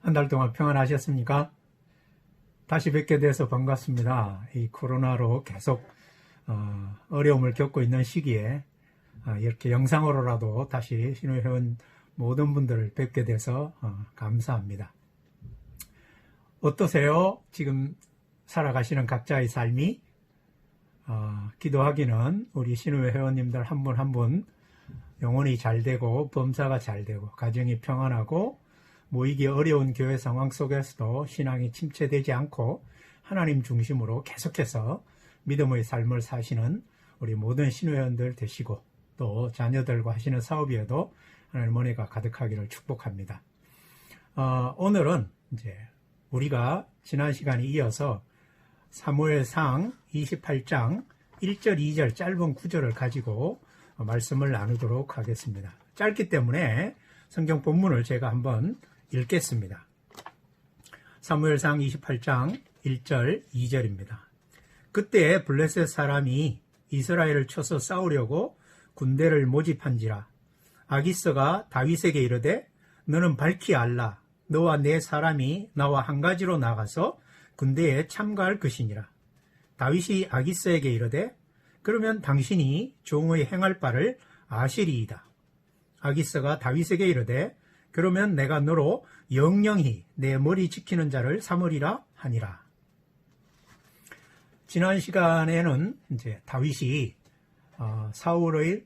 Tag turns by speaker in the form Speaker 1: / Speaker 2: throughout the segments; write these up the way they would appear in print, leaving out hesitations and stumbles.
Speaker 1: 한 달 동안 평안하셨습니까? 다시 뵙게 돼서 반갑습니다. 이 코로나로 계속 어려움을 겪고 있는 시기에 이렇게 영상으로라도 다시 신우회원 모든 분들을 뵙게 돼서 감사합니다. 어떠세요? 지금 살아가시는 각자의 삶이 기도하기는 우리 신우회 회원님들 한 분 한 분 영혼이 잘 되고 범사가 잘 되고 가정이 평안하고 모이기 어려운 교회 상황 속에서도 신앙이 침체되지 않고 하나님 중심으로 계속해서 믿음의 삶을 사시는 우리 모든 신우회원들 되시고 또 자녀들과 하시는 사업에도 하나님 은혜가 가득하기를 축복합니다. 오늘은 이제 우리가 지난 시간에 이어서 사무엘상 28장 1절 2절 짧은 구절을 가지고 말씀을 나누도록 하겠습니다. 짧기 때문에 성경 본문을 제가 한번 읽겠습니다. 사무엘상 28장 1절 2절입니다. 그때 블레셋 사람이 이스라엘을 쳐서 싸우려고 군대를 모집한지라. 아기스가 다윗에게 이르되 너는 밝히 알라. 너와 내 사람이 나와 한 가지로 나가서 군대에 참가할 것이니라. 다윗이 아기스에게 이르되 그러면 당신이 종의 행할 바를 아시리이다. 아기스가 다윗에게 이르되 그러면 내가 너로 영영히 내 머리 지키는 자를 삼으리라 하니라. 지난 시간에는 이제 다윗이 사울의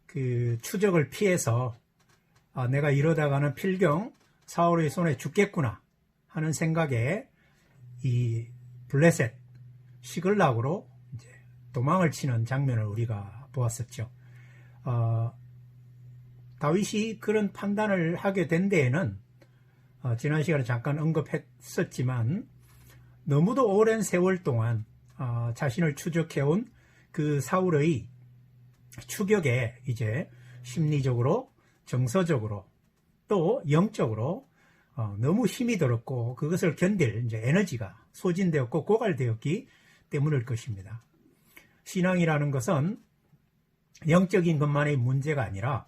Speaker 1: 그 추적을 피해서 내가 이러다가는 필경 사울의 손에 죽겠구나 하는 생각에 이 블레셋 시글락으로 이제 도망을 치는 장면을 우리가 보았었죠. 다윗이 그런 판단을 하게 된 데에는 지난 시간에 잠깐 언급했었지만 너무도 오랜 세월 동안 자신을 추적해온 그 사울의 추격에 이제 심리적으로 정서적으로 또 영적으로 너무 힘이 들었고 그것을 견딜 이제 에너지가 소진되었고 고갈되었기 때문일 것입니다. 신앙이라는 것은 영적인 것만의 문제가 아니라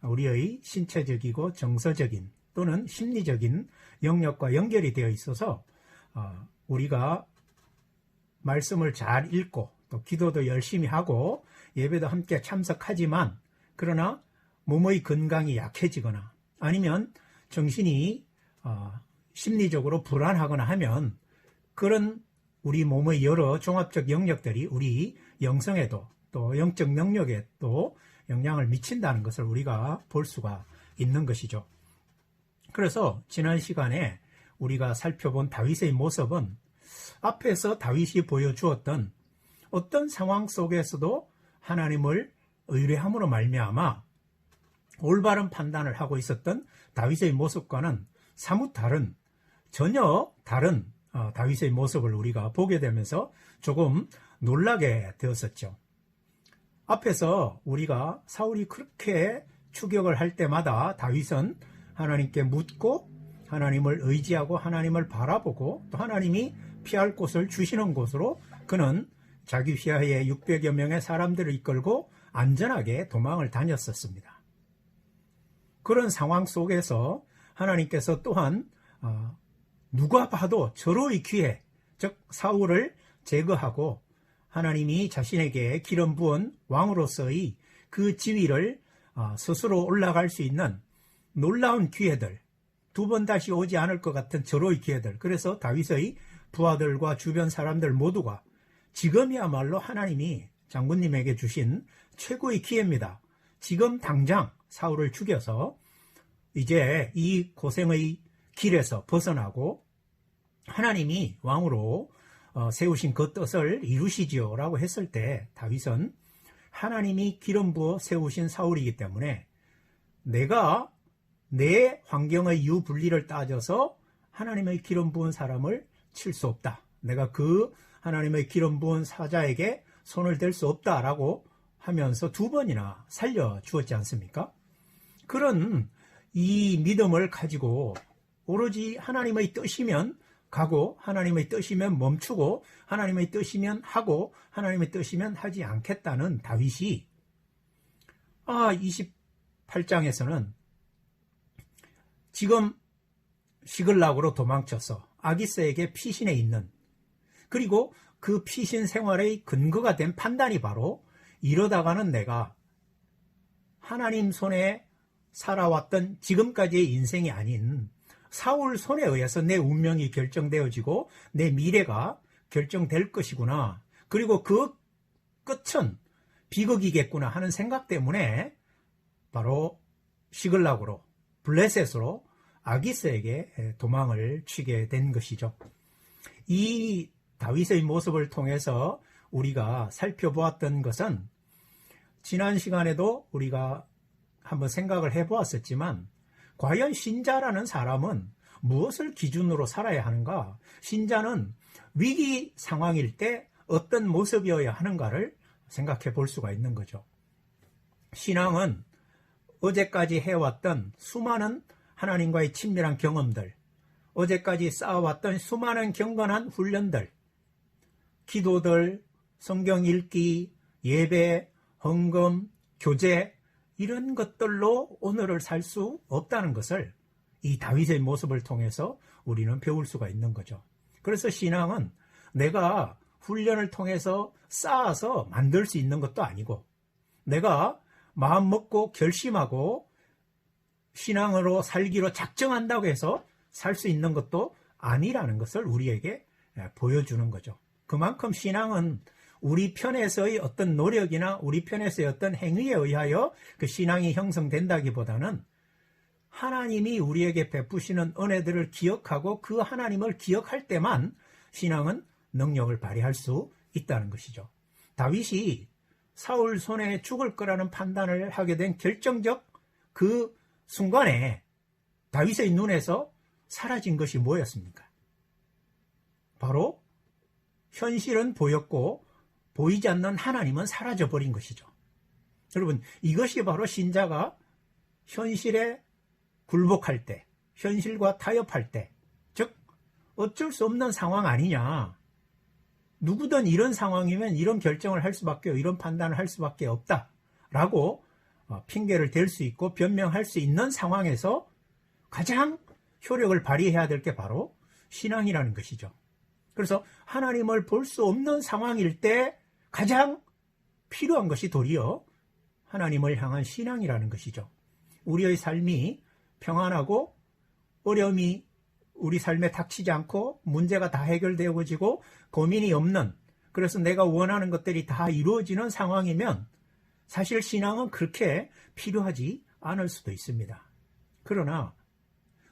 Speaker 1: 우리의 신체적이고 정서적인 또는 심리적인 영역과 연결이 되어 있어서 우리가 말씀을 잘 읽고 또 기도도 열심히 하고 예배도 함께 참석하지만 그러나 몸의 건강이 약해지거나 아니면 정신이 심리적으로 불안하거나 하면 그런 우리 몸의 여러 종합적 영역들이 우리 영성에도 또 영적 능력에 또 영향을 미친다는 것을 우리가 볼 수가 있는 것이죠. 그래서 지난 시간에 우리가 살펴본 다윗의 모습은 앞에서 다윗이 보여주었던 어떤 상황 속에서도 하나님을 의뢰함으로 말미암아 올바른 판단을 하고 있었던 다윗의 모습과는 사뭇 다른 전혀 다른 다윗의 모습을 우리가 보게 되면서 조금 놀라게 되었었죠. 앞에서 우리가 사울이 그렇게 추격을 할 때마다 다윗은 하나님께 묻고 하나님을 의지하고 하나님을 바라보고 또 하나님이 피할 곳을 주시는 곳으로 그는 자기 휘하에 600여 명의 사람들을 이끌고 안전하게 도망을 다녔었습니다. 그런 상황 속에서 하나님께서 또한 누가 봐도 저로의 기회, 즉 사울을 제거하고 하나님이 자신에게 기름 부은 왕으로서의 그 지위를 스스로 올라갈 수 있는 놀라운 기회들, 두 번 다시 오지 않을 것 같은 저로의 기회들. 그래서 다윗의 부하들과 주변 사람들 모두가 지금이야말로 하나님이 장군님에게 주신 최고의 기회입니다. 지금 당장 사울을 죽여서 이제 이 고생의 길에서 벗어나고 하나님이 왕으로 세우신 그 뜻을 이루시지요 라고 했을 때 다윗은 하나님이 기름 부어 세우신 사울이기 때문에 내가 내 환경의 유불리를 따져서 하나님의 기름 부은 사람을 칠 수 없다. 내가 그 하나님의 기름 부은 사자에게 손을 댈 수 없다라고 하면서 두 번이나 살려주었지 않습니까? 그런 이 믿음을 가지고 오로지 하나님의 뜻이면 가고 하나님의 뜻이면 멈추고 하나님의 뜻이면 하고 하나님의 뜻이면 하지 않겠다는 다윗이 28장에서는 지금 시글락으로 도망쳐서 아기스에게 피신해 있는, 그리고 그 피신 생활의 근거가 된 판단이 바로 이러다가는 내가 하나님 손에 살아왔던 지금까지의 인생이 아닌 사울 손에 의해서 내 운명이 결정되어지고 내 미래가 결정될 것이구나. 그리고 그 끝은 비극이겠구나 하는 생각 때문에 바로 시글락으로, 블레셋으로 아기스에게 도망을 치게 된 것이죠. 이 다윗의 모습을 통해서 우리가 살펴보았던 것은 지난 시간에도 우리가 한번 생각을 해보았었지만, 과연 신자라는 사람은 무엇을 기준으로 살아야 하는가? 신자는 위기 상황일 때 어떤 모습이어야 하는가를 생각해 볼 수가 있는 거죠. 신앙은 어제까지 해왔던 수많은 하나님과의 친밀한 경험들, 어제까지 쌓아왔던 수많은 경건한 훈련들, 기도들, 성경 읽기, 예배, 헌금, 교제, 이런 것들로 오늘을 살 수 없다는 것을 이 다윗의 모습을 통해서 우리는 배울 수가 있는 거죠. 그래서 신앙은 내가 훈련을 통해서 쌓아서 만들 수 있는 것도 아니고, 내가 마음 먹고 결심하고 신앙으로 살기로 작정한다고 해서 살 수 있는 것도 아니라는 것을 우리에게 보여주는 거죠. 그만큼 신앙은 우리 편에서의 어떤 노력이나 우리 편에서의 어떤 행위에 의하여 그 신앙이 형성된다기보다는 하나님이 우리에게 베푸시는 은혜들을 기억하고 그 하나님을 기억할 때만 신앙은 능력을 발휘할 수 있다는 것이죠. 다윗이 사울 손에 죽을 거라는 판단을 하게 된 결정적 그 순간에 다윗의 눈에서 사라진 것이 뭐였습니까? 바로 현실은 보였고 보이지 않는 하나님은 사라져버린 것이죠. 여러분, 이것이 바로 신자가 현실에 굴복할 때, 현실과 타협할 때, 즉 어쩔 수 없는 상황 아니냐, 누구든 이런 상황이면 이런 결정을 할 수밖에, 이런 판단을 할 수밖에 없다라고 핑계를 댈 수 있고 변명할 수 있는 상황에서 가장 효력을 발휘해야 될 게 바로 신앙이라는 것이죠. 그래서 하나님을 볼 수 없는 상황일 때 가장 필요한 것이 도리어 하나님을 향한 신앙이라는 것이죠. 우리의 삶이 평안하고 어려움이 우리 삶에 닥치지 않고 문제가 다 해결되어지고 고민이 없는, 그래서 내가 원하는 것들이 다 이루어지는 상황이면 사실 신앙은 그렇게 필요하지 않을 수도 있습니다. 그러나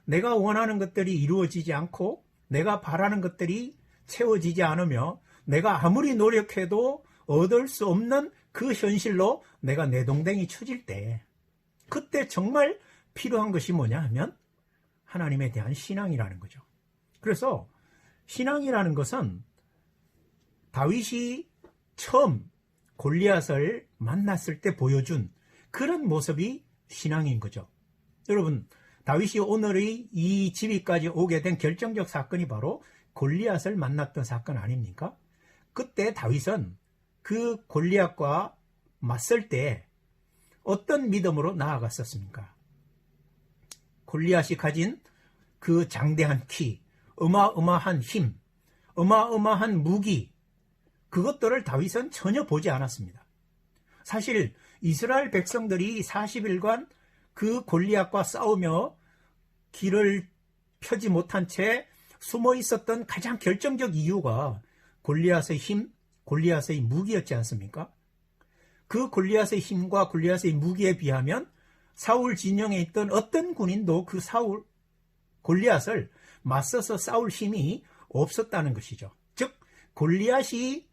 Speaker 1: 내가 원하는 것들이 이루어지지 않고 내가 바라는 것들이 채워지지 않으며 내가 아무리 노력해도 얻을 수 없는 그 현실로 내가 내동댕이 쳐질 때, 그때 정말 필요한 것이 뭐냐 하면 하나님에 대한 신앙이라는 거죠. 그래서 신앙이라는 것은 다윗이 처음 골리앗을 만났을 때 보여준 그런 모습이 신앙인 거죠. 여러분, 다윗이 오늘의 이 지위까지 오게 된 결정적 사건이 바로 골리앗을 만났던 사건 아닙니까? 그때 다윗은 그 골리앗과 맞설 때 어떤 믿음으로 나아갔었습니까? 골리앗이 가진 그 장대한 키, 어마어마한 힘, 어마어마한 무기, 그것들을 다윗은 전혀 보지 않았습니다. 사실 이스라엘 백성들이 40일간 그 골리앗과 싸우며 길을 펴지 못한 채 숨어 있었던 가장 결정적 이유가 골리앗의 힘, 골리앗의 무기였지 않습니까? 그 골리앗의 힘과 골리앗의 무기에 비하면 사울 진영에 있던 어떤 군인도 그 골리앗을 맞서서 싸울 힘이 없었다는 것이죠. 즉 골리앗이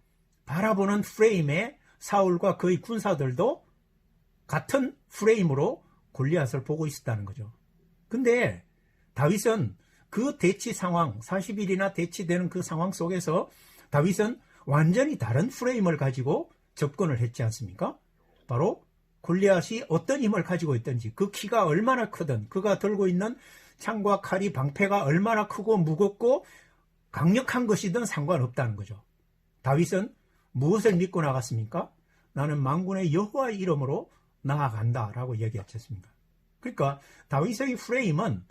Speaker 1: 바라보는 프레임에 사울과 그의 군사들도 같은 프레임으로 골리앗을 보고 있었다는 거죠. 근데 다윗은 그 대치 상황, 40일이나 대치되는 그 상황 속에서 다윗은 완전히 다른 프레임을 가지고 접근을 했지 않습니까? 바로 골리앗이 어떤 힘을 가지고 있든지, 그 키가 얼마나 크든, 그가 들고 있는 창과 칼이, 방패가 얼마나 크고 무겁고 강력한 것이든 상관없다는 거죠. 다윗은 무엇을 믿고 나갔습니까? 나는 만군의 여호와의 이름으로 나아간다라고 얘기했지 않습니까? 그러니까 다윗의 프레임은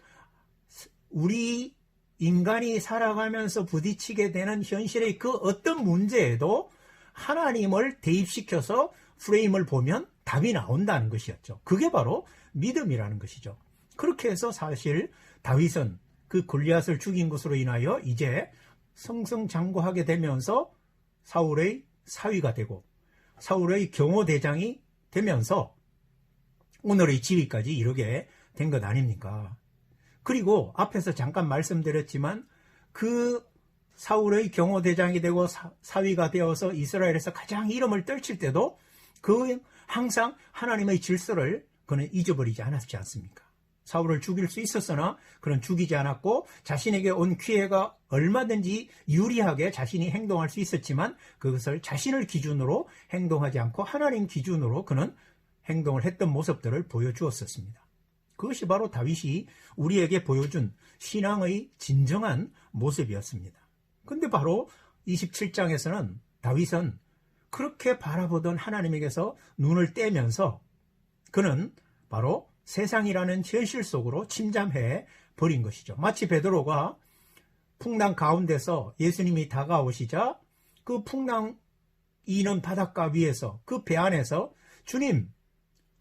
Speaker 1: 우리 인간이 살아가면서 부딪히게 되는 현실의 그 어떤 문제에도 하나님을 대입시켜서 프레임을 보면 답이 나온다는 것이었죠. 그게 바로 믿음이라는 것이죠. 그렇게 해서 사실 다윗은 그 골리앗을 죽인 것으로 인하여 이제 승승장구하게 되면서 사울의 사위가 되고 사울의 경호대장이 되면서 오늘의 지위까지 이르게 된 것 아닙니까? 그리고 앞에서 잠깐 말씀드렸지만 그 사울의 경호대장이 되고 사위가 되어서 이스라엘에서 가장 이름을 떨칠 때도 그 항상 하나님의 질서를 그는 잊어버리지 않았지 않습니까? 사울을 죽일 수 있었으나 그는 죽이지 않았고 자신에게 온 기회가 얼마든지 유리하게 자신이 행동할 수 있었지만 그것을 자신을 기준으로 행동하지 않고 하나님 기준으로 그는 행동을 했던 모습들을 보여주었었습니다. 그것이 바로 다윗이 우리에게 보여준 신앙의 진정한 모습이었습니다. 근데 바로 27장에서는 다윗은 그렇게 바라보던 하나님에게서 눈을 떼면서 그는 바로 세상이라는 현실 속으로 침잠해 버린 것이죠. 마치 베드로가 풍랑 가운데서 예수님이 다가오시자 그 풍랑 이는 바닷가 위에서 그 배 안에서 주님,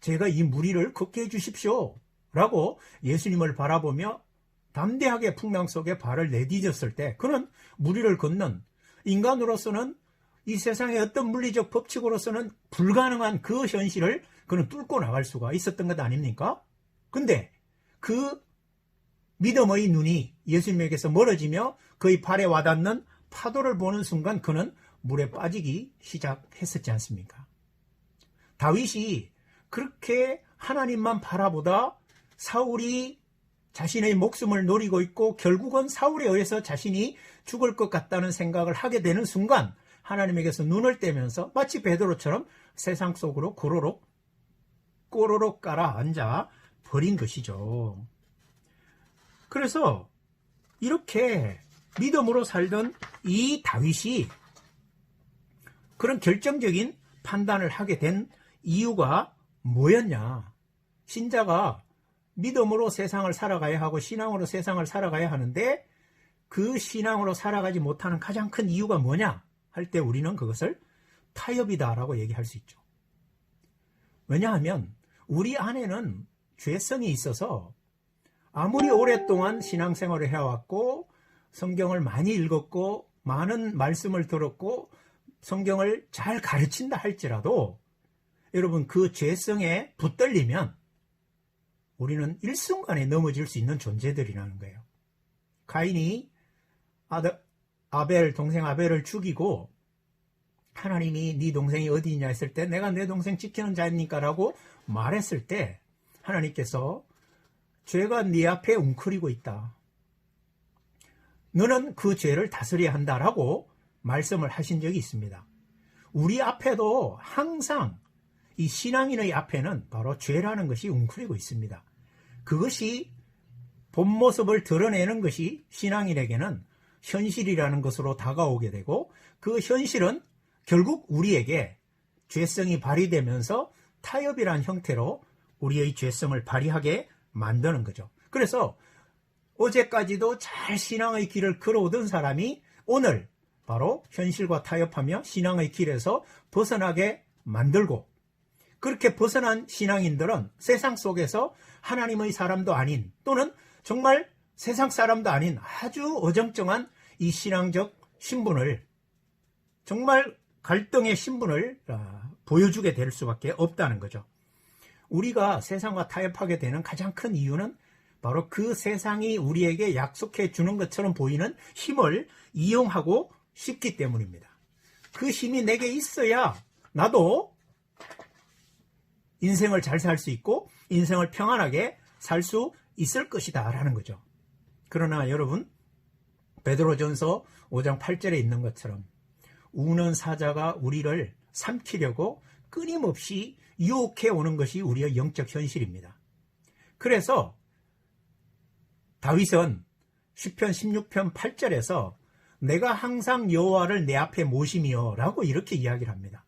Speaker 1: 제가 이 무리를 걷게 해주십시오 라고 예수님을 바라보며 담대하게 풍랑 속에 발을 내디뎠을 때 그는 무리를 걷는 인간으로서는 이 세상의 어떤 물리적 법칙으로서는 불가능한 그 현실을 그는 뚫고 나갈 수가 있었던 것 아닙니까? 근데 그 믿음의 눈이 예수님에게서 멀어지며 그의 발에 와닿는 파도를 보는 순간 그는 물에 빠지기 시작했었지 않습니까? 다윗이 그렇게 하나님만 바라보다 사울이 자신의 목숨을 노리고 있고 결국은 사울에 의해서 자신이 죽을 것 같다는 생각을 하게 되는 순간 하나님에게서 눈을 떼면서 마치 베드로처럼 세상 속으로 꼬로록 가라앉아 버린 것이죠. 그래서 이렇게 믿음으로 살던 이 다윗이 그런 결정적인 판단을 하게 된 이유가 뭐였냐? 신자가 믿음으로 세상을 살아가야 하고 신앙으로 세상을 살아가야 하는데 그 신앙으로 살아가지 못하는 가장 큰 이유가 뭐냐? 할 때 우리는 그것을 타협이다라고 얘기할 수 있죠. 왜냐하면 우리 안에는 죄성이 있어서 아무리 오랫동안 신앙생활을 해왔고 성경을 많이 읽었고 많은 말씀을 들었고 성경을 잘 가르친다 할지라도 여러분 그 죄성에 붙들리면 우리는 일순간에 넘어질 수 있는 존재들이라는 거예요. 가인이 동생 아벨을 죽이고 하나님이 네 동생이 어디 있냐 했을 때 내가 내 동생 지키는 자입니까? 라고 말했을 때 하나님께서 죄가 네 앞에 웅크리고 있다. 너는 그 죄를 다스려야 한다라고 말씀을 하신 적이 있습니다. 우리 앞에도 항상 이 신앙인의 앞에는 바로 죄라는 것이 웅크리고 있습니다. 그것이 본 모습을 드러내는 것이 신앙인에게는 현실이라는 것으로 다가오게 되고 그 현실은 결국 우리에게 죄성이 발휘되면서 타협이라는 형태로 우리의 죄성을 발휘하게 만드는 거죠. 그래서 어제까지도 잘 신앙의 길을 걸어오던 사람이 오늘 바로 현실과 타협하며 신앙의 길에서 벗어나게 만들고 그렇게 벗어난 신앙인들은 세상 속에서 하나님의 사람도 아닌 또는 정말 세상 사람도 아닌 아주 어정쩡한 이 신앙적 신분을 정말 갈등의 신분을 보여주게 될 수밖에 없다는 거죠. 우리가 세상과 타협하게 되는 가장 큰 이유는 바로 그 세상이 우리에게 약속해 주는 것처럼 보이는 힘을 이용하고 싶기 때문입니다. 그 힘이 내게 있어야 나도 인생을 잘 살 수 있고 인생을 평안하게 살 수 있을 것이다 라는 거죠. 그러나 여러분 베드로전서 5장 8절에 있는 것처럼 우는 사자가 우리를 삼키려고 끊임없이 유혹해 오는 것이 우리의 영적 현실입니다. 그래서 다윗은 시편 16편 8절에서 내가 항상 여호와를 내 앞에 모심이여 라고 이렇게 이야기를 합니다.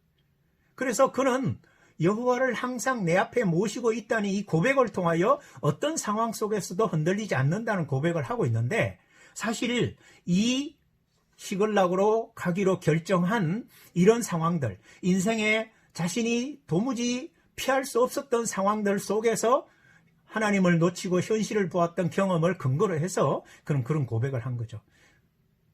Speaker 1: 그래서 그는 여호와를 항상 내 앞에 모시고 있다는 이 고백을 통하여 어떤 상황 속에서도 흔들리지 않는다는 고백을 하고 있는데, 사실 이 시글락으로 가기로 결정한 이런 상황들, 인생에 자신이 도무지 피할 수 없었던 상황들 속에서 하나님을 놓치고 현실을 보았던 경험을 근거로 해서 그런 고백을 한 거죠.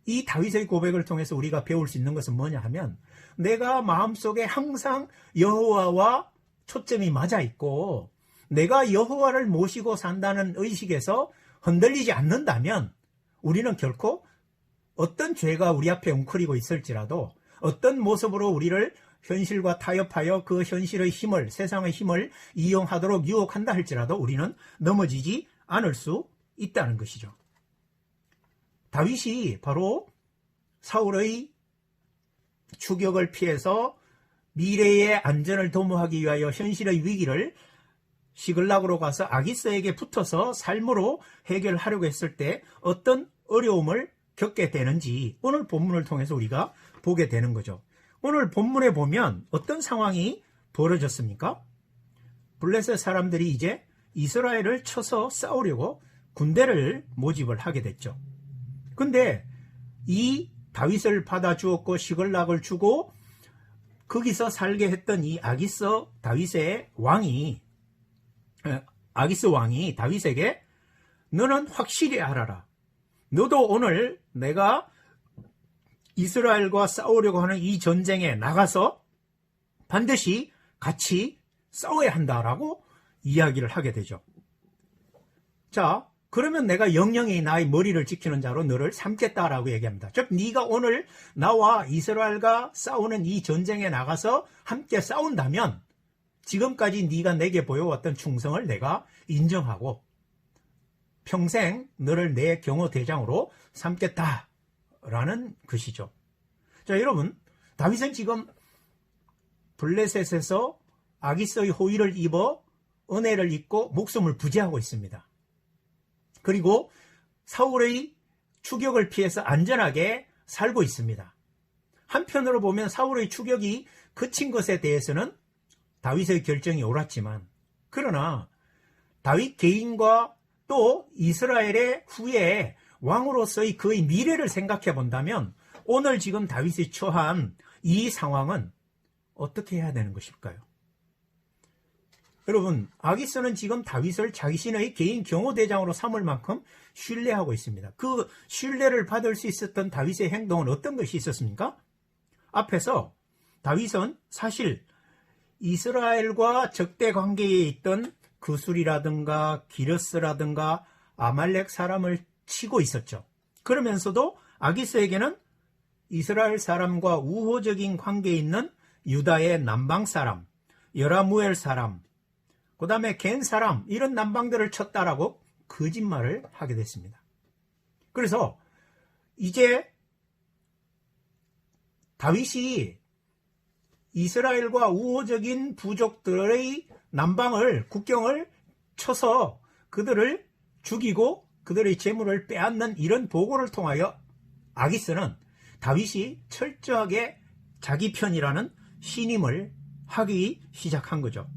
Speaker 1: 이 다윗의 고백을 통해서 우리가 배울 수 있는 것은 뭐냐 하면, 내가 마음속에 항상 여호와와 초점이 맞아 있고 내가 여호와를 모시고 산다는 의식에서 흔들리지 않는다면 우리는 결코 어떤 죄가 우리 앞에 웅크리고 있을지라도, 어떤 모습으로 우리를 현실과 타협하여 그 현실의 힘을, 세상의 힘을 이용하도록 유혹한다 할지라도 우리는 넘어지지 않을 수 있다는 것이죠. 다윗이 바로 사울의 추격을 피해서 미래의 안전을 도모하기 위하여 현실의 위기를 시글락으로 가서 아기스에게 붙어서 삶으로 해결하려고 했을 때 어떤 어려움을 겪게 되는지 오늘 본문을 통해서 우리가 보게 되는 거죠. 오늘 본문에 보면 어떤 상황이 벌어졌습니까? 블레셋 사람들이 이제 이스라엘을 쳐서 싸우려고 군대를 모집을 하게 됐죠. 근데 이 다윗을 받아주었고 시글락을 주고 거기서 살게 했던 이 아기스 왕이 다윗에게 너는 확실히 알아라. 너도 오늘 내가 이스라엘과 싸우려고 하는 이 전쟁에 나가서 반드시 같이 싸워야 한다라고 이야기를 하게 되죠. 자, 그러면 내가 영영이 나의 머리를 지키는 자로 너를 삼겠다라고 얘기합니다. 즉 네가 오늘 나와 이스라엘과 싸우는 이 전쟁에 나가서 함께 싸운다면 지금까지 네가 내게 보여왔던 충성을 내가 인정하고 평생 너를 내 경호대장으로 삼겠다라는 것이죠. 자, 여러분, 다윗은 지금 블레셋에서 아기스의 호위를 입어 은혜를 입고 목숨을 부지하고 있습니다. 그리고 사울의 추격을 피해서 안전하게 살고 있습니다. 한편으로 보면 사울의 추격이 그친 것에 대해서는 다윗의 결정이 옳았지만, 그러나 다윗 개인과 또 이스라엘의 후에 왕으로서의 그의 미래를 생각해 본다면 오늘 지금 다윗이 처한 이 상황은 어떻게 해야 되는 것일까요? 여러분, 아기스는 지금 다윗을 자신의 개인 경호대장으로 삼을 만큼 신뢰하고 있습니다. 그 신뢰를 받을 수 있었던 다윗의 행동은 어떤 것이 있었습니까? 앞에서 다윗은 사실 이스라엘과 적대 관계에 있던 그술이라든가 기르스라든가 아말렉 사람을 치고 있었죠. 그러면서도 아기스에게는 이스라엘 사람과 우호적인 관계에 있는 유다의 남방 사람, 여라무엘 사람, 그 다음에 겐 사람, 이런 남방들을 쳤다라고 거짓말을 하게 됐습니다. 그래서 이제 다윗이 이스라엘과 우호적인 부족들의 남방을, 국경을 쳐서 그들을 죽이고 그들의 재물을 빼앗는 이런 보고를 통하여 아기스는 다윗이 철저하게 자기 편이라는 신임을 하기 시작한 거죠.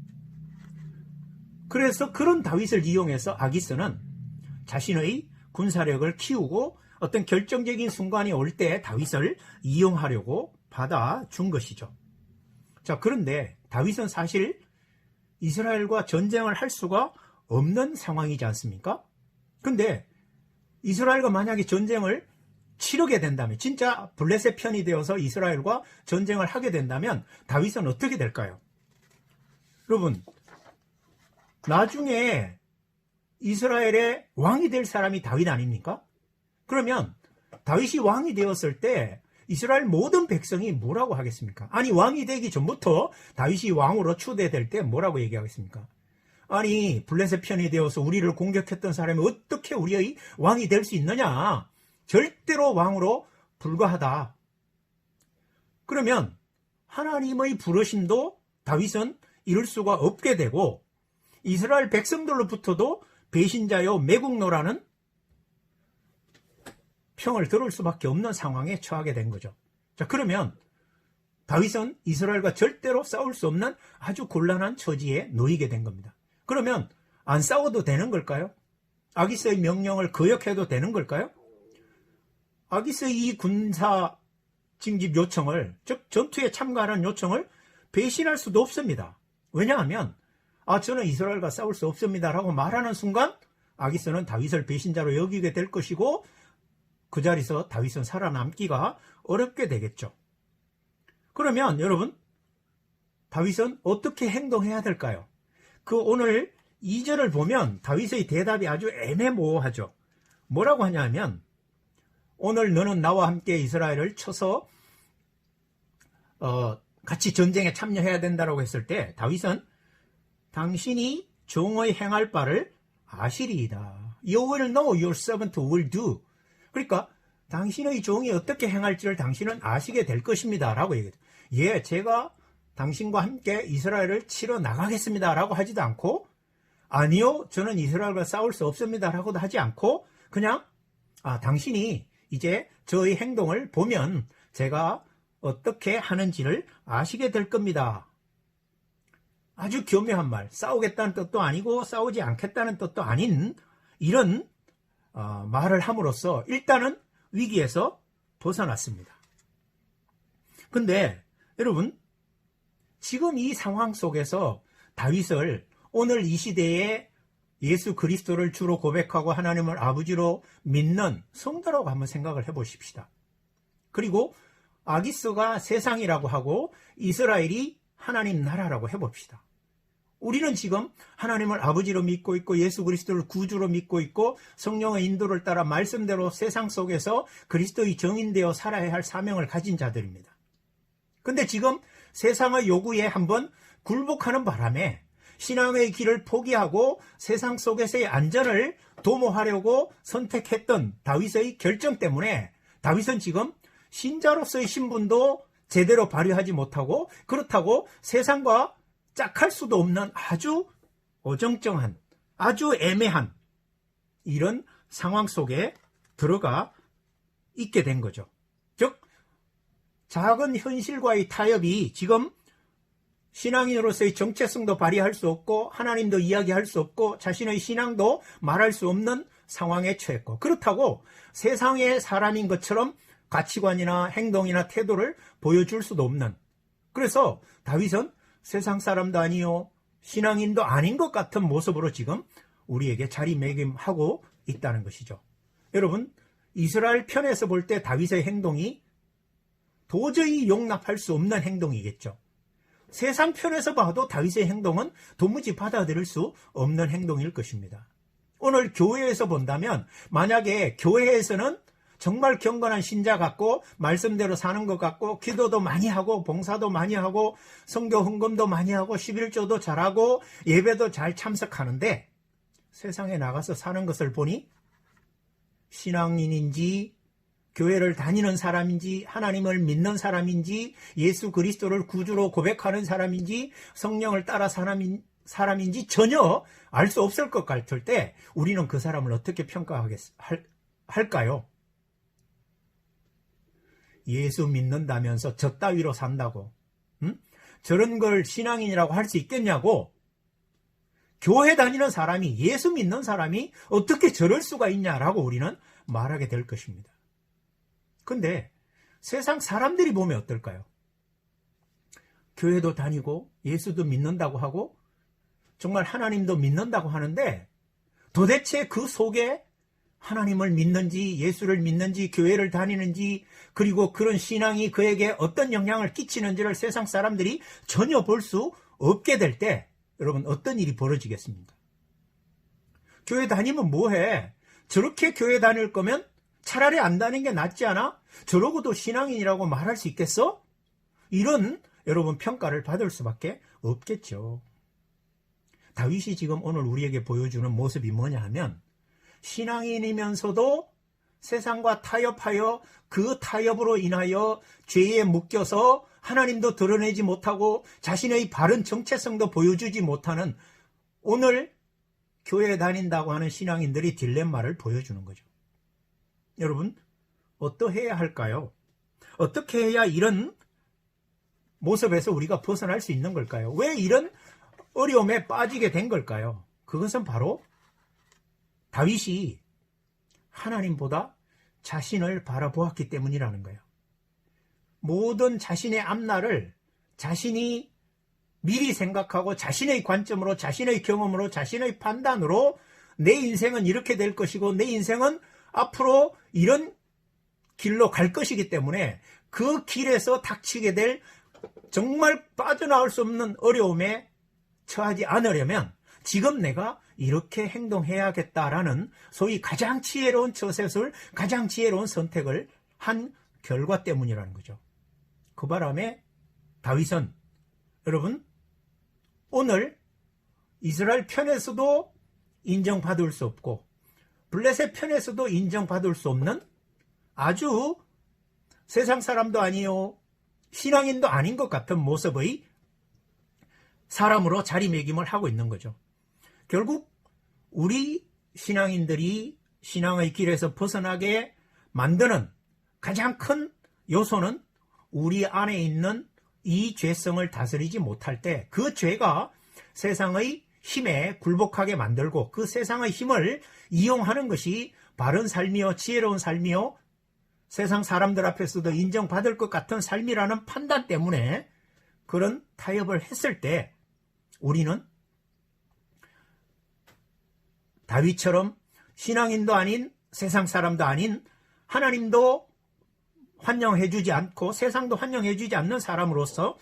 Speaker 1: 그래서 그런 다윗을 이용해서 아기스는 자신의 군사력을 키우고 어떤 결정적인 순간이 올 때 다윗을 이용하려고 받아준 것이죠. 자, 그런데 다윗은 사실 이스라엘과 전쟁을 할 수가 없는 상황이지 않습니까? 근데 이스라엘과 만약에 전쟁을 치르게 된다면, 진짜 블레셋 편이 되어서 이스라엘과 전쟁을 하게 된다면 다윗은 어떻게 될까요? 여러분, 나중에 이스라엘의 왕이 될 사람이 다윗 아닙니까? 그러면 다윗이 왕이 되었을 때 이스라엘 모든 백성이 뭐라고 하겠습니까? 아니, 왕이 되기 전부터 다윗이 왕으로 추대될 때 뭐라고 얘기하겠습니까? 아니, 블레셋 편이 되어서 우리를 공격했던 사람이 어떻게 우리의 왕이 될 수 있느냐? 절대로 왕으로 불과하다. 그러면 하나님의 부르심도 다윗은 이룰 수가 없게 되고 이스라엘 백성들로부터도 배신자요 매국노라는 평을 들을 수밖에 없는 상황에 처하게 된 거죠. 자, 그러면 다윗은 이스라엘과 절대로 싸울 수 없는 아주 곤란한 처지에 놓이게 된 겁니다. 그러면 안 싸워도 되는 걸까요? 아기스의 명령을 거역해도 되는 걸까요? 아기스의 이 군사 징집 요청을, 즉 전투에 참가하는 요청을 배신할 수도 없습니다. 왜냐하면 저는 이스라엘과 싸울 수 없습니다 라고 말하는 순간 아기스는 다윗을 배신자로 여기게 될 것이고 그 자리에서 다윗은 살아남기가 어렵게 되겠죠. 그러면 여러분, 다윗은 어떻게 행동해야 될까요? 그 오늘 2절을 보면 다윗의 대답이 아주 애매모호하죠. 뭐라고 하냐면, 오늘 너는 나와 함께 이스라엘을 쳐서 같이 전쟁에 참여해야 된다고 했을 때 다윗은 당신이 종의 행할 바를 아시리이다. You will know your servant will do. 그러니까 당신의 종이 어떻게 행할지를 당신은 아시게 될 것입니다 라고 얘기해요. 예, 제가 당신과 함께 이스라엘을 치러 나가겠습니다 라고 하지도 않고, 아니요, 저는 이스라엘과 싸울 수 없습니다 라고도 하지 않고, 그냥 당신이 이제 저의 행동을 보면 제가 어떻게 하는지를 아시게 될 겁니다. 아주 교묘한 말, 싸우겠다는 뜻도 아니고 싸우지 않겠다는 뜻도 아닌 이런 말을 함으로써 일단은 위기에서 벗어났습니다. 근데 여러분, 지금 이 상황 속에서 다윗을 오늘 이 시대에 예수 그리스도를 주로 고백하고 하나님을 아버지로 믿는 성도라고 한번 생각을 해보십시다. 그리고 아기스가 세상이라고 하고 이스라엘이 하나님 나라라고 해봅시다. 우리는 지금 하나님을 아버지로 믿고 있고 예수 그리스도를 구주로 믿고 있고 성령의 인도를 따라 말씀대로 세상 속에서 그리스도의 정인되어 살아야 할 사명을 가진 자들입니다. 근데 지금 세상의 요구에 한번 굴복하는 바람에 신앙의 길을 포기하고 세상 속에서의 안전을 도모하려고 선택했던 다윗의 결정 때문에 다윗은 지금 신자로서의 신분도 제대로 발휘하지 못하고, 그렇다고 세상과 짝할 수도 없는 아주 어정쩡한, 아주 애매한 이런 상황 속에 들어가 있게 된 거죠. 즉 작은 현실과의 타협이 지금 신앙인으로서의 정체성도 발휘할 수 없고 하나님도 이야기할 수 없고 자신의 신앙도 말할 수 없는 상황에 처했고, 그렇다고 세상의 사람인 것처럼 가치관이나 행동이나 태도를 보여줄 수도 없는, 그래서 다윗은 세상 사람도 아니요 신앙인도 아닌 것 같은 모습으로 지금 우리에게 자리매김하고 있다는 것이죠. 여러분, 이스라엘 편에서 볼 때 다윗의 행동이 도저히 용납할 수 없는 행동이겠죠. 세상 편에서 봐도 다윗의 행동은 도무지 받아들일 수 없는 행동일 것입니다. 오늘 교회에서 본다면 만약에 교회에서는 정말 경건한 신자 같고 말씀대로 사는 것 같고 기도도 많이 하고 봉사도 많이 하고 성교 헌금도 많이 하고 11조도 잘하고 예배도 잘 참석하는데 세상에 나가서 사는 것을 보니 신앙인인지 교회를 다니는 사람인지 하나님을 믿는 사람인지 예수 그리스도를 구주로 고백하는 사람인지 성령을 따라 사람인지 전혀 알 수 없을 것 같을 때 우리는 그 사람을 어떻게 평가할까요? 예수 믿는다면서 저 따위로 산다고 저런 걸 신앙인이라고 할 수 있겠냐고. 교회 다니는 사람이, 예수 믿는 사람이 어떻게 저럴 수가 있냐라고 우리는 말하게 될 것입니다. 근데 세상 사람들이 보면 어떨까요? 교회도 다니고 예수도 믿는다고 하고 정말 하나님도 믿는다고 하는데 도대체 그 속에 하나님을 믿는지 예수를 믿는지 교회를 다니는지 그리고 그런 신앙이 그에게 어떤 영향을 끼치는지를 세상 사람들이 전혀 볼 수 없게 될 때 여러분 어떤 일이 벌어지겠습니까? 교회 다니면 뭐해? 저렇게 교회 다닐 거면 차라리 안 다니는 게 낫지 않아? 저러고도 신앙인이라고 말할 수 있겠어? 이런 여러분 평가를 받을 수밖에 없겠죠. 다윗이 지금 오늘 우리에게 보여주는 모습이 뭐냐 하면 신앙인이면서도 세상과 타협하여 그 타협으로 인하여 죄에 묶여서 하나님도 드러내지 못하고 자신의 바른 정체성도 보여주지 못하는 오늘 교회에 다닌다고 하는 신앙인들이 딜레마를 보여주는 거죠. 여러분, 어떠해야 할까요? 어떻게 해야 이런 모습에서 우리가 벗어날 수 있는 걸까요? 왜 이런 어려움에 빠지게 된 걸까요? 그것은 바로 다윗이 하나님보다 자신을 바라보았기 때문이라는 거예요. 모든 자신의 앞날을 자신이 미리 생각하고 자신의 관점으로, 자신의 경험으로, 자신의 판단으로 내 인생은 이렇게 될 것이고 내 인생은 앞으로 이런 길로 갈 것이기 때문에 그 길에서 닥치게 될 정말 빠져나올 수 없는 어려움에 처하지 않으려면 지금 내가 이렇게 행동해야겠다라는 소위 가장 지혜로운 처세술, 가장 지혜로운 선택을 한 결과 때문이라는 거죠. 그 바람에 다윗은 여러분 오늘 이스라엘 편에서도 인정받을 수 없고 블레셋 편에서도 인정받을 수 없는 아주 세상 사람도 아니요 신앙인도 아닌 것 같은 모습의 사람으로 자리매김을 하고 있는 거죠. 결국 우리 신앙인들이 신앙의 길에서 벗어나게 만드는 가장 큰 요소는 우리 안에 있는 이 죄성을 다스리지 못할 때 그 죄가 세상의 힘에 굴복하게 만들고 그 세상의 힘을 이용하는 것이 바른 삶이요 지혜로운 삶이요 세상 사람들 앞에서도 인정받을 것 같은 삶이라는 판단 때문에 그런 타협을 했을 때 우리는 다윗처럼 신앙인도 아닌 세상 사람도 아닌 하나님도 환영해주지 않고 세상도 환영해주지 않는 사람으로서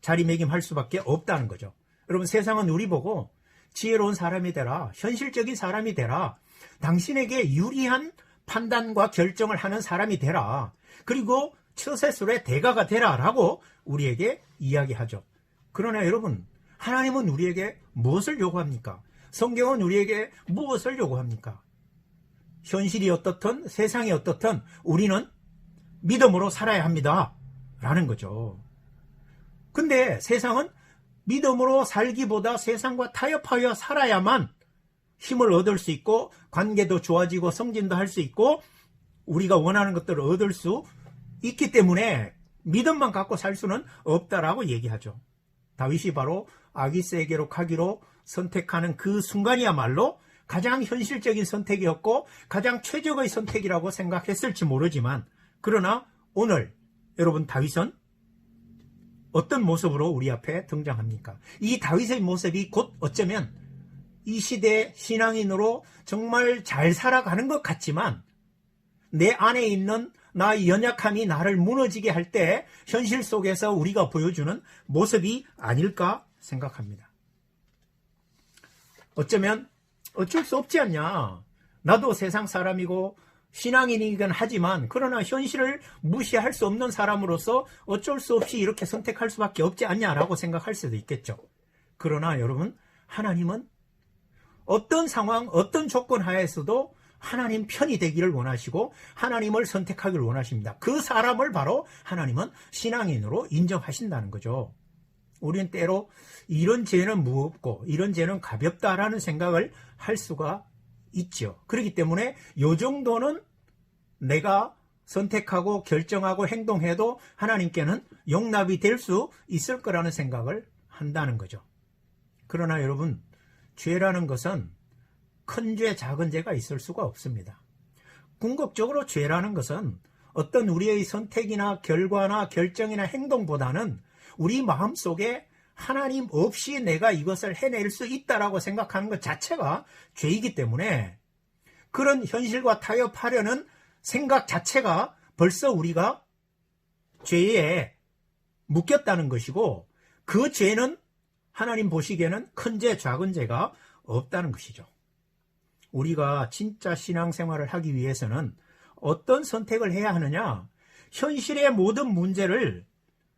Speaker 1: 자리매김할 수밖에 없다는 거죠. 여러분 세상은 우리 보고 지혜로운 사람이 되라, 현실적인 사람이 되라, 당신에게 유리한 판단과 결정을 하는 사람이 되라, 그리고 처세술의 대가가 되라 라고 우리에게 이야기하죠. 그러나 여러분 하나님은 우리에게 무엇을 요구합니까? 성경은 우리에게 무엇을 요구합니까? 현실이 어떻든 세상이 어떻든 우리는 믿음으로 살아야 합니다 라는 거죠. 근데 세상은 믿음으로 살기보다 세상과 타협하여 살아야만 힘을 얻을 수 있고 관계도 좋아지고 성진도 할 수 있고 우리가 원하는 것들을 얻을 수 있기 때문에 믿음만 갖고 살 수는 없다라고 얘기하죠. 다윗이 바로 아기스에게로 가기로 선택하는 그 순간이야말로 가장 현실적인 선택이었고 가장 최적의 선택이라고 생각했을지 모르지만 그러나 오늘 여러분 다윗은 어떤 모습으로 우리 앞에 등장합니까? 이 다윗의 모습이 곧 어쩌면 이 시대의 신앙인으로 정말 잘 살아가는 것 같지만 내 안에 있는 나의 연약함이 나를 무너지게 할 때 현실 속에서 우리가 보여주는 모습이 아닐까 생각합니다. 어쩌면 어쩔 수 없지 않냐. 나도 세상 사람이고 신앙인이긴 하지만 그러나 현실을 무시할 수 없는 사람으로서 어쩔 수 없이 이렇게 선택할 수밖에 없지 않냐라고 생각할 수도 있겠죠. 그러나 여러분 하나님은 어떤 상황, 어떤 조건 하에서도 하나님 편이 되기를 원하시고 하나님을 선택하기를 원하십니다. 그 사람을 바로 하나님은 신앙인으로 인정하신다는 거죠. 우리는 때로 이런 죄는 무겁고 이런 죄는 가볍다라는 생각을 할 수가 있죠. 그렇기 때문에 이 정도는 내가 선택하고 결정하고 행동해도 하나님께는 용납이 될 수 있을 거라는 생각을 한다는 거죠. 그러나 여러분 죄라는 것은 큰 죄, 작은 죄가 있을 수가 없습니다. 궁극적으로 죄라는 것은 어떤 우리의 선택이나 결과나 결정이나 행동보다는 우리 마음속에 하나님 없이 내가 이것을 해낼 수 있다라고 생각하는 것 자체가 죄이기 때문에 그런 현실과 타협하려는 생각 자체가 벌써 우리가 죄에 묶였다는 것이고 그 죄는 하나님 보시기에는 큰 죄, 작은 죄가 없다는 것이죠. 우리가 진짜 신앙생활을 하기 위해서는 어떤 선택을 해야 하느냐? 현실의 모든 문제를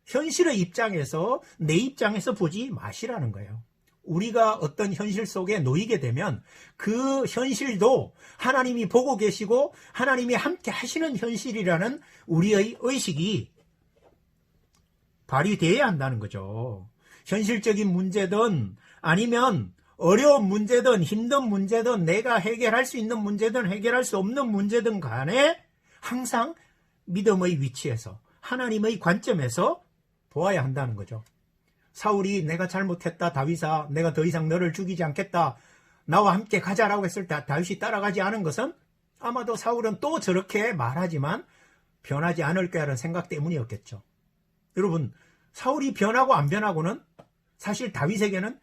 Speaker 1: 현실의 입장에서 내 입장에서 보지 마시라는 거예요. 우리가 어떤 현실 속에 놓이게 되면 그 현실도 하나님이 보고 계시고 하나님이 함께 하시는 현실이라는 우리의 의식이 발휘되어야 한다는 거죠. 현실적인 문제든 아니면 어려운 문제든 힘든 문제든 내가 해결할 수 있는 문제든 해결할 수 없는 문제든 간에 항상 믿음의 위치에서 하나님의 관점에서 보아야 한다는 거죠. 사울이 내가 잘못했다 다윗아, 내가 더 이상 너를 죽이지 않겠다, 나와 함께 가자라고 했을 때 다윗이 따라가지 않은 것은 아마도 사울은 또 저렇게 말하지만 변하지 않을 거라는 생각 때문이었겠죠. 여러분, 사울이 변하고 안 변하고는 사실 다윗에게는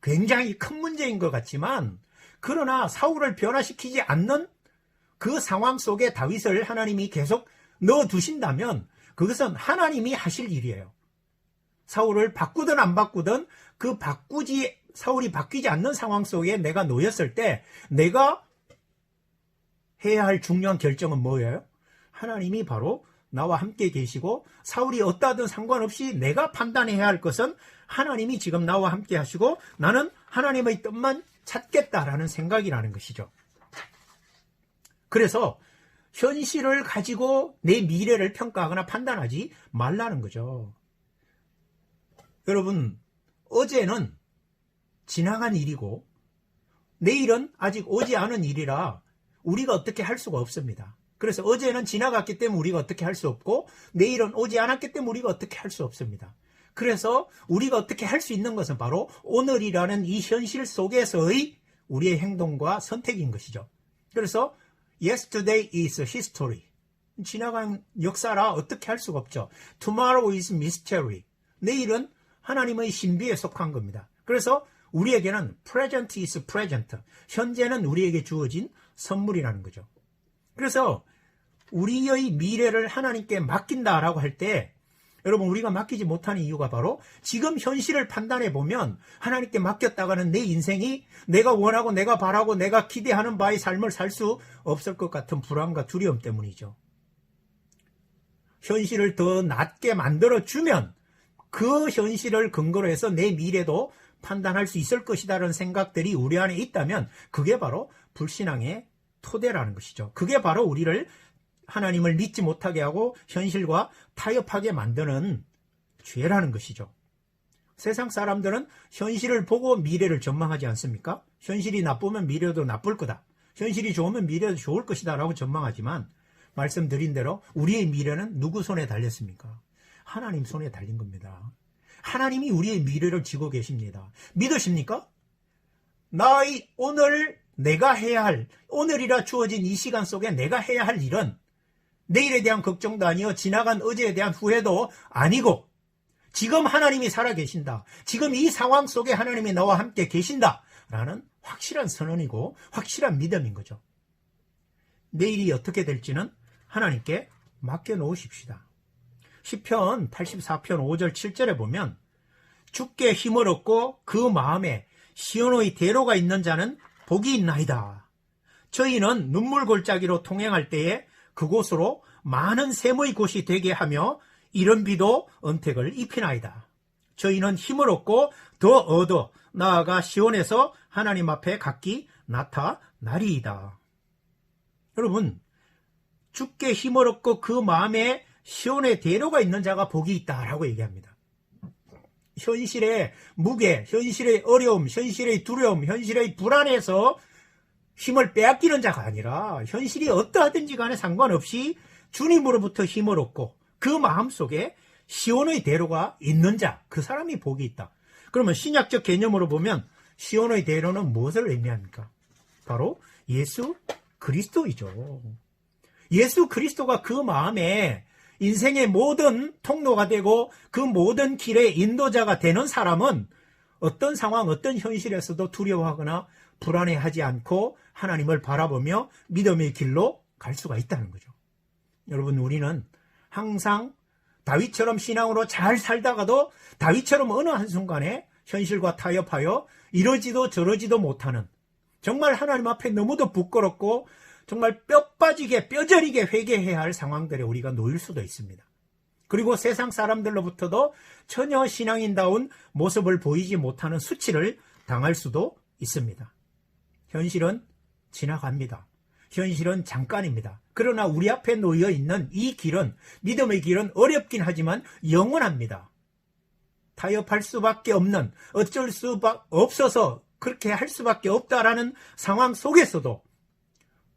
Speaker 1: 굉장히 큰 문제인 것 같지만, 그러나 사울을 변화시키지 않는 그 상황 속에 다윗을 하나님이 계속 넣어두신다면 그것은 하나님이 하실 일이에요. 사울을 바꾸든 안 바꾸든 사울이 바뀌지 않는 상황 속에 내가 놓였을 때 내가 해야 할 중요한 결정은 뭐예요? 하나님이 바로 나와 함께 계시고 사울이 어떠하든 상관없이 내가 판단해야 할 것은 하나님이 지금 나와 함께 하시고 나는 하나님의 뜻만 찾겠다라는 생각이라는 것이죠. 그래서 현실을 가지고 내 미래를 평가하거나 판단하지 말라는 거죠. 여러분, 어제는 지나간 일이고 내일은 아직 오지 않은 일이라 우리가 어떻게 할 수가 없습니다. 그래서 어제는 지나갔기 때문에 우리가 어떻게 할 수 없고 내일은 오지 않았기 때문에 우리가 어떻게 할 수 없습니다. 그래서 우리가 어떻게 할 수 있는 것은 바로 오늘이라는 이 현실 속에서의 우리의 행동과 선택인 것이죠. 그래서 Yesterday is history. 지나간 역사라 어떻게 할 수가 없죠. Tomorrow is mystery. 내일은 하나님의 신비에 속한 겁니다. 그래서 우리에게는 present is present. 현재는 우리에게 주어진 선물이라는 거죠. 그래서 우리의 미래를 하나님께 맡긴다라고 할 때 여러분, 우리가 맡기지 못하는 이유가 바로 지금 현실을 판단해 보면 하나님께 맡겼다가는 내 인생이 내가 원하고 내가 바라고 내가 기대하는 바의 삶을 살 수 없을 것 같은 불안과 두려움 때문이죠. 현실을 더 낮게 만들어주면 그 현실을 근거로 해서 내 미래도 판단할 수 있을 것이다라는 생각들이 우리 안에 있다면 그게 바로 불신앙의 토대라는 것이죠. 그게 바로 우리를 하나님을 믿지 못하게 하고 현실과 타협하게 만드는 죄라는 것이죠. 세상 사람들은 현실을 보고 미래를 전망하지 않습니까? 현실이 나쁘면 미래도 나쁠 거다. 현실이 좋으면 미래도 좋을 것이다 라고 전망하지만 말씀드린 대로 우리의 미래는 누구 손에 달렸습니까? 하나님 손에 달린 겁니다. 하나님이 우리의 미래를 쥐고 계십니다. 믿으십니까? 나의 오늘 내가 해야 할, 오늘이라 주어진 이 시간 속에 내가 해야 할 일은 내일에 대한 걱정도 아니요, 지나간 어제에 대한 후회도 아니고 지금 하나님이 살아계신다. 지금 이 상황 속에 하나님이 나와 함께 계신다. 라는 확실한 선언이고 확실한 믿음인 거죠. 내일이 어떻게 될지는 하나님께 맡겨놓으십시다. 시편 84편 5절 7절에 보면 주께 힘을 얻고 그 마음에 시온의 대로가 있는 자는 복이 있나이다. 저희는 눈물 골짜기로 통행할 때에 그곳으로 많은 샘의 곳이 되게 하며 이른 비도 언택을 입히나이다. 저희는 힘을 얻고 더 얻어 나아가 시온에서 하나님 앞에 각기 나타나리이다. 여러분, 주께 힘을 얻고 그 마음에 시온의 대로가 있는 자가 복이 있다라고 얘기합니다. 현실의 무게, 현실의 어려움, 현실의 두려움, 현실의 불안에서 힘을 빼앗기는 자가 아니라 현실이 어떠하든지 간에 상관없이 주님으로부터 힘을 얻고 그 마음속에 시온의 대로가 있는 자, 그 사람이 복이 있다. 그러면 신약적 개념으로 보면 시온의 대로는 무엇을 의미합니까? 바로 예수 그리스도이죠. 예수 그리스도가 그 마음에 인생의 모든 통로가 되고 그 모든 길의 인도자가 되는 사람은 어떤 상황, 어떤 현실에서도 두려워하거나 불안해하지 않고 하나님을 바라보며 믿음의 길로 갈 수가 있다는 거죠. 여러분, 우리는 항상 다윗처럼 신앙으로 잘 살다가도 다윗처럼 어느 한순간에 현실과 타협하여 이러지도 저러지도 못하는, 정말 하나님 앞에 너무도 부끄럽고 정말 뼈 빠지게 뼈저리게 회개해야 할 상황들에 우리가 놓일 수도 있습니다. 그리고 세상 사람들로부터도 전혀 신앙인다운 모습을 보이지 못하는 수치를 당할 수도 있습니다. 현실은 지나갑니다. 현실은 잠깐입니다. 그러나 우리 앞에 놓여 있는 이 길은, 믿음의 길은 어렵긴 하지만 영원합니다. 타협할 수밖에 없는, 어쩔 수 없어서 그렇게 할 수밖에 없다라는 상황 속에서도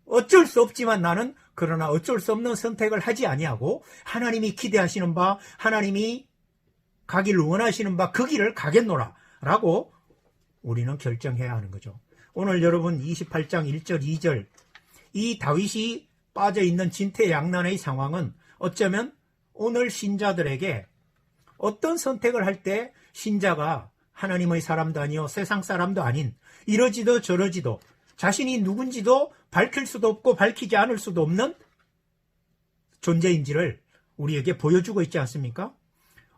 Speaker 1: 어쩔 수 없지만 나는 그러나 어쩔 수 없는 선택을 하지 아니하고 하나님이 기대하시는 바, 하나님이 가기를 원하시는 바 그 길을 가겠노라 라고 우리는 결정해야 하는 거죠. 오늘 여러분 28장 1절 2절 이 다윗이 빠져있는 진퇴양난의 상황은 어쩌면 오늘 신자들에게 어떤 선택을 할 때 신자가 하나님의 사람도 아니요 세상 사람도 아닌 이러지도 저러지도 자신이 누군지도 밝힐 수도 없고 밝히지 않을 수도 없는 존재인지를 우리에게 보여주고 있지 않습니까?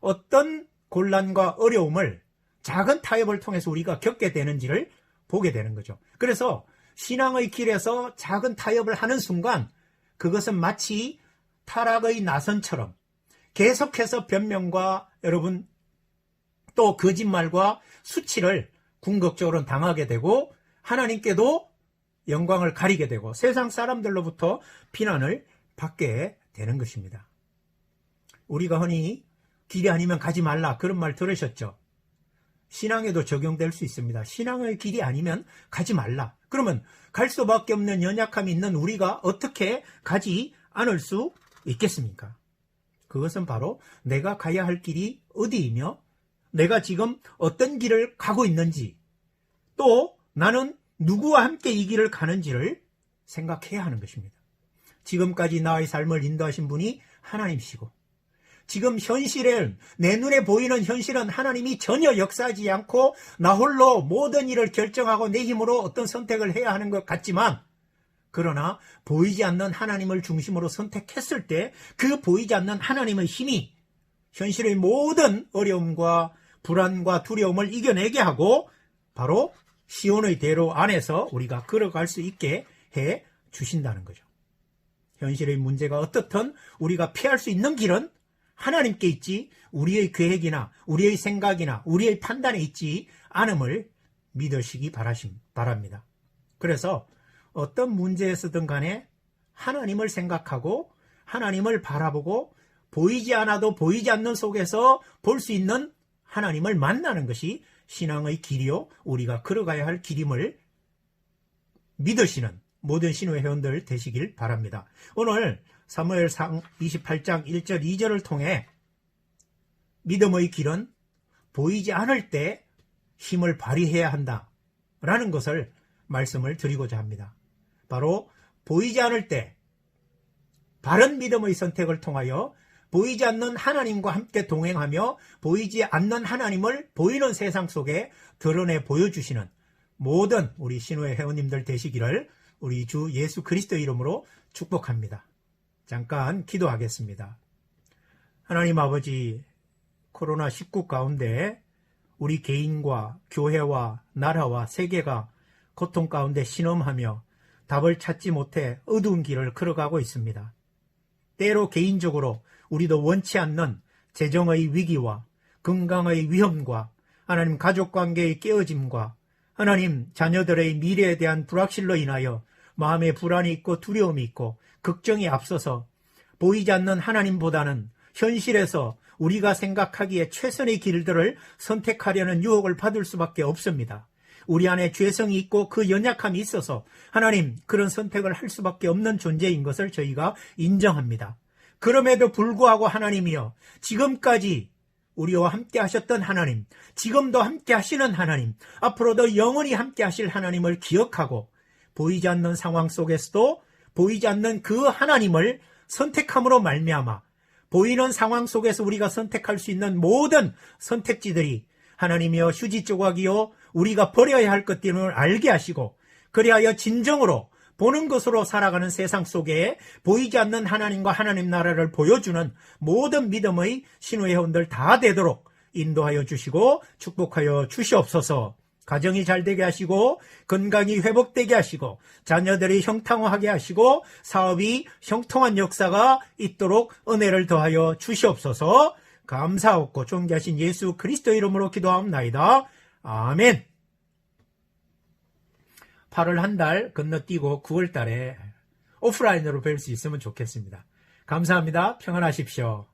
Speaker 1: 어떤 곤란과 어려움을 작은 타협을 통해서 우리가 겪게 되는지를 보게 되는 거죠. 그래서 신앙의 길에서 작은 타협을 하는 순간 그것은 마치 타락의 나선처럼 계속해서 변명과 여러분 또 거짓말과 수치를 궁극적으로 당하게 되고 하나님께도 영광을 가리게 되고 세상 사람들로부터 비난을 받게 되는 것입니다. 우리가 흔히 길이 아니면 가지 말라 그런 말 들으셨죠? 신앙에도 적용될 수 있습니다. 신앙의 길이 아니면 가지 말라. 그러면 갈 수밖에 없는 연약함이 있는 우리가 어떻게 가지 않을 수 있겠습니까? 그것은 바로 내가 가야 할 길이 어디이며 내가 지금 어떤 길을 가고 있는지 또 나는 누구와 함께 이 길을 가는지를 생각해야 하는 것입니다. 지금까지 나의 삶을 인도하신 분이 하나님이시고 지금 현실은 내 눈에 보이는 현실은 하나님이 전혀 역사하지 않고 나 홀로 모든 일을 결정하고 내 힘으로 어떤 선택을 해야 하는 것 같지만 그러나 보이지 않는 하나님을 중심으로 선택했을 때 그 보이지 않는 하나님의 힘이 현실의 모든 어려움과 불안과 두려움을 이겨내게 하고 바로 시온의 대로 안에서 우리가 걸어갈 수 있게 해 주신다는 거죠. 현실의 문제가 어떻든 우리가 피할 수 있는 길은 하나님께 있지 우리의 계획이나 우리의 생각이나 우리의 판단에 있지 않음을 믿으시기 바랍니다. 그래서 어떤 문제에서든 간에 하나님을 생각하고 하나님을 바라보고 보이지 않아도 보이지 않는 속에서 볼 수 있는 하나님을 만나는 것이 신앙의 길이요 우리가 걸어가야 할 길임을 믿으시는 모든 신의 회원들 되시길 바랍니다. 오늘 사무엘상 28장 1절 2절을 통해 믿음의 길은 보이지 않을 때 힘을 발휘해야 한다라는 것을 말씀을 드리고자 합니다. 바로 보이지 않을 때 바른 믿음의 선택을 통하여 보이지 않는 하나님과 함께 동행하며 보이지 않는 하나님을 보이는 세상 속에 드러내 보여주시는 모든 우리 신우의 회원님들 되시기를 우리 주 예수 그리스도 이름으로 축복합니다. 잠깐 기도하겠습니다. 하나님 아버지, 코로나19 가운데 우리 개인과 교회와 나라와 세계가 고통 가운데 신음하며 답을 찾지 못해 어두운 길을 걸어가고 있습니다. 때로 개인적으로 우리도 원치 않는 재정의 위기와 건강의 위험과 하나님 가족관계의 깨어짐과 하나님 자녀들의 미래에 대한 불확실로 인하여 마음에 불안이 있고 두려움이 있고 걱정이 앞서서 보이지 않는 하나님보다는 현실에서 우리가 생각하기에 최선의 길들을 선택하려는 유혹을 받을 수밖에 없습니다. 우리 안에 죄성이 있고 그 연약함이 있어서 하나님 그런 선택을 할 수밖에 없는 존재인 것을 저희가 인정합니다. 그럼에도 불구하고 하나님이여 지금까지 우리와 함께 하셨던 하나님, 지금도 함께 하시는 하나님, 앞으로도 영원히 함께 하실 하나님을 기억하고 보이지 않는 상황 속에서도 보이지 않는 그 하나님을 선택함으로 말미암아 보이는 상황 속에서 우리가 선택할 수 있는 모든 선택지들이 하나님이여 휴지 조각이요 우리가 버려야 할 것들을 알게 하시고 그리하여 진정으로 보는 것으로 살아가는 세상 속에 보이지 않는 하나님과 하나님 나라를 보여주는 모든 믿음의 신우회원들 다 되도록 인도하여 주시고 축복하여 주시옵소서. 가정이 잘되게 하시고 건강이 회복되게 하시고 자녀들이 형통하게 하시고 사업이 형통한 역사가 있도록 은혜를 더하여 주시옵소서. 감사하고 존귀하신 예수 그리스도 이름으로 기도하옵나이다. 아멘. 8월 한 달 건너뛰고 9월 달에 오프라인으로 뵐 수 있으면 좋겠습니다. 감사합니다. 평안하십시오.